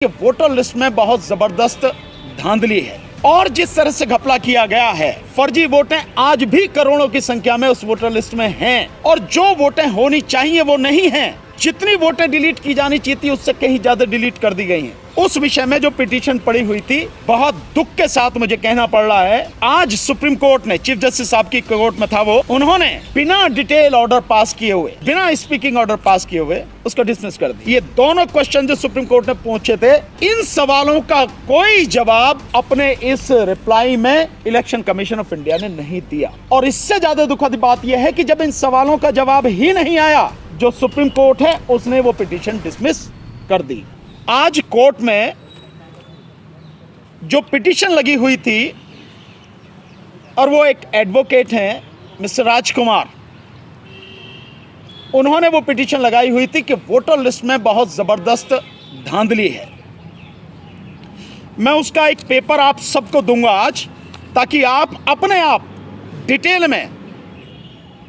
कि voter list में बहुत जबरदस्त धांधली है और जिस तरह से घपला किया गया है, फर्जी वोटें आज भी करोड़ों की संख्या में उस वोटर लिस्ट में हैं और जो वोटें होनी चाहिए वो नहीं हैं। जितनी वोटें डिलीट की जानी चाहिए थी उससे कहीं ज्यादा डिलीट कर दी गई हैं। उस विषय में जो पिटीशन पड़ी हुई थी, बहुत दुख के साथ मुझे कहना पड़ रहा है, आज सुप्रीम कोर्ट ने, चीफ जस्टिस साहब की कोर्ट में था वो, उन्होंने बिना डिटेल ऑर्डर पास किए हुए, बिना स्पीकिंग ऑर्डर पास किए हुए उसको डिसमिस कर दिया। ये दोनों क्वेश्चन जो सुप्रीम कोर्ट में पूछे थे, इन सवालों का कोई जवाब अपने इस रिप्लाई में इलेक्शन कमीशन ऑफ इंडिया ने नहीं दिया। और इससे ज्यादा दुखद बात यह है कि जब इन सवालों का जवाब ही नहीं आया, जो सुप्रीम कोर्ट है उसने वो पिटीशन डिसमिस कर दी। आज कोर्ट में जो पिटीशन लगी हुई थी, और वो एक एडवोकेट हैं मिस्टर राजकुमार, उन्होंने वो पिटीशन लगाई हुई थी कि वोटर लिस्ट में बहुत जबरदस्त धांधली है। मैं उसका एक पेपर आप सबको दूंगा आज, ताकि आप अपने आप डिटेल में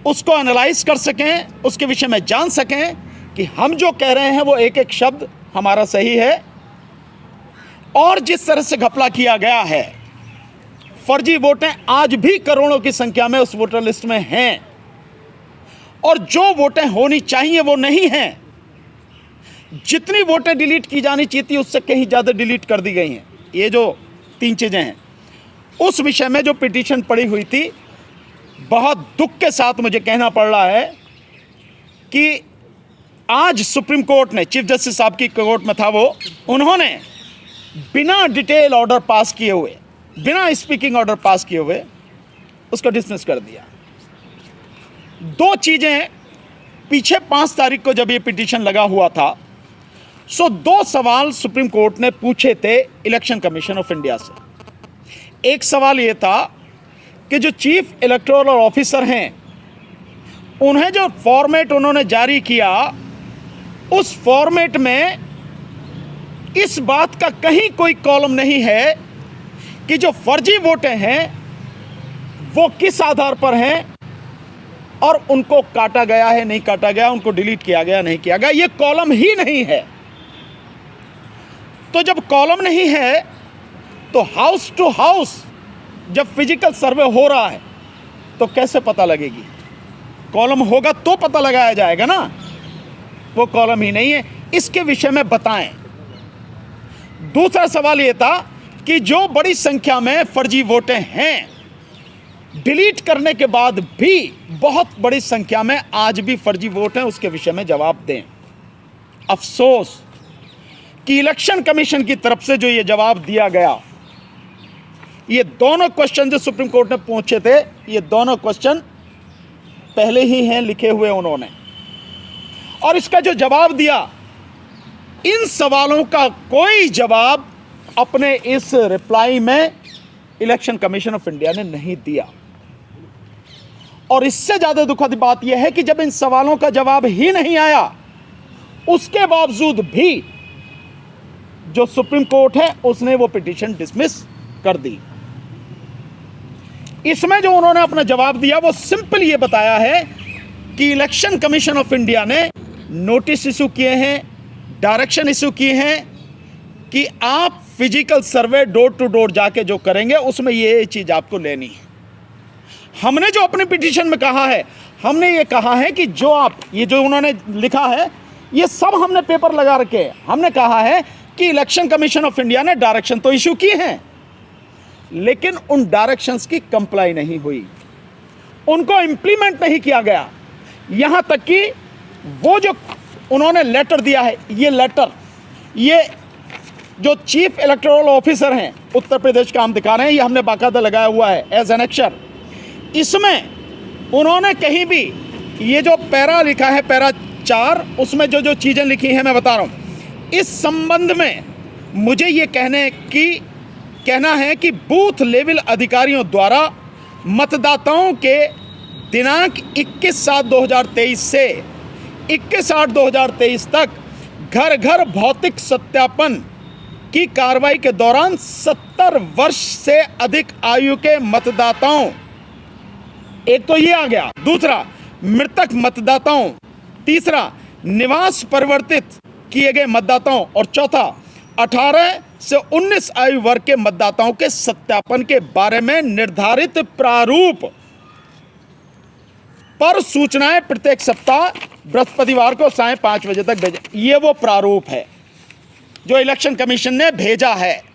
उसको एनालाइज कर सकें, उसके विषय में जान सकें कि हम जो कह रहे हैं वो एक एक शब्द हमारा सही है। और जिस तरह से घपला किया गया है, फर्जी वोटें आज भी करोड़ों की संख्या में उस वोटर लिस्ट में हैं और जो वोटें होनी चाहिए वो नहीं हैं। जितनी वोटें डिलीट की जानी चाहिए थी उससे कहीं ज़्यादा डिलीट कर दी गई हैं। ये जो तीन चीज़ें हैं, उस विषय में जो पिटीशन पड़ी हुई थी, बहुत दुख के साथ मुझे कहना पड़ रहा है कि आज सुप्रीम कोर्ट ने, चीफ जस्टिस साहब की कोर्ट में था वो, उन्होंने बिना डिटेल ऑर्डर पास किए हुए, बिना स्पीकिंग ऑर्डर पास किए हुए उसको डिसमिस कर दिया। दो चीज़ें, पीछे 5 तारीख को जब ये पिटीशन लगा हुआ था, सो 2 सवाल सुप्रीम कोर्ट ने पूछे थे इलेक्शन कमीशन ऑफ इंडिया से। एक सवाल ये था कि जो चीफ इलेक्टोरल ऑफिसर हैं, उन्हें जो फॉर्मेट उन्होंने जारी किया, उस फॉर्मेट में इस बात का कहीं कोई कॉलम नहीं है कि जो फर्जी वोटें हैं वो किस आधार पर हैं और उनको काटा गया है, नहीं काटा गया, उनको डिलीट किया गया, नहीं किया गया। ये कॉलम ही नहीं है। तो जब कॉलम नहीं है तो हाउस टू हाउस जब फिजिकल सर्वे हो रहा है तो कैसे पता लगेगी? कॉलम होगा तो पता लगाया जाएगा ना। वो कॉलम ही नहीं है, इसके विषय में बताएं। दूसरा सवाल ये था कि जो बड़ी संख्या में फर्जी वोटें हैं, डिलीट करने के बाद भी बहुत बड़ी संख्या में आज भी फर्जी वोट हैं, उसके विषय में जवाब दें। अफसोस कि इलेक्शन कमीशन की तरफ से जो ये जवाब दिया गया, ये दोनों क्वेश्चन जो सुप्रीम कोर्ट ने पूछे थे, ये दोनों क्वेश्चन पहले ही हैं लिखे हुए उन्होंने, और इसका जो जवाब दिया, इन सवालों का कोई जवाब अपने इस रिप्लाई में इलेक्शन कमीशन ऑफ इंडिया ने नहीं दिया। और इससे ज्यादा दुखद बात यह है कि जब इन सवालों का जवाब ही नहीं आया, उसके बावजूद भी जो सुप्रीम कोर्ट है उसने वो पिटीशन डिसमिस कर दी। इसमें जो उन्होंने अपना जवाब दिया वो सिंपल ये बताया है कि इलेक्शन कमीशन ऑफ इंडिया ने नोटिस इशू किए हैं, डायरेक्शन इशू किए हैं कि आप physical survey door to door जाके जो करेंगे उसमें ये चीज़ आपको लेनी है। हमने जो अपने पिटीशन में कहा है, हमने ये कहा है कि जो आप, ये जो उन्होंने लिखा है, ये सब हमने पेपर लगा रखे। हमने कहा है कि इलेक्शन कमीशन ऑफ इंडिया ने डायरेक्शन तो इशू किए हैं, लेकिन उन डायरेक्शंस की कंप्लाई नहीं हुई, उनको इंप्लीमेंट नहीं किया गया। यहां तक कि वो जो उन्होंने लेटर दिया है, ये लेटर, ये जो चीफ इलेक्टोरल ऑफिसर हैं उत्तर प्रदेश का, हम दिखा रहे हैं, ये हमने बाकायदा लगाया हुआ है एज एनेक्चर। इसमें उन्होंने कहीं भी ये जो पैरा लिखा है, पैरा 4, उसमें जो जो चीज़ें लिखी हैं मैं बता रहा हूँ। इस संबंध में मुझे ये कहना है कि बूथ लेवल अधिकारियों द्वारा मतदाताओं के दिनांक 21/7/2023 से 21/8/2023 तक घर घर भौतिक सत्यापन की कार्रवाई के दौरान 70 वर्ष से अधिक आयु के मतदाताओं, एक तो ये आ गया, दूसरा मृतक मतदाताओं, तीसरा निवास परिवर्तित किए गए मतदाताओं, और चौथा 18 से 19 आयु वर्ग के मतदाताओं के सत्यापन के बारे में निर्धारित प्रारूप पर सूचनाएं प्रत्येक सप्ताह बृहस्पतिवार को सायं 5 बजे तक भेजें। ये वो प्रारूप है जो इलेक्शन कमीशन ने भेजा है।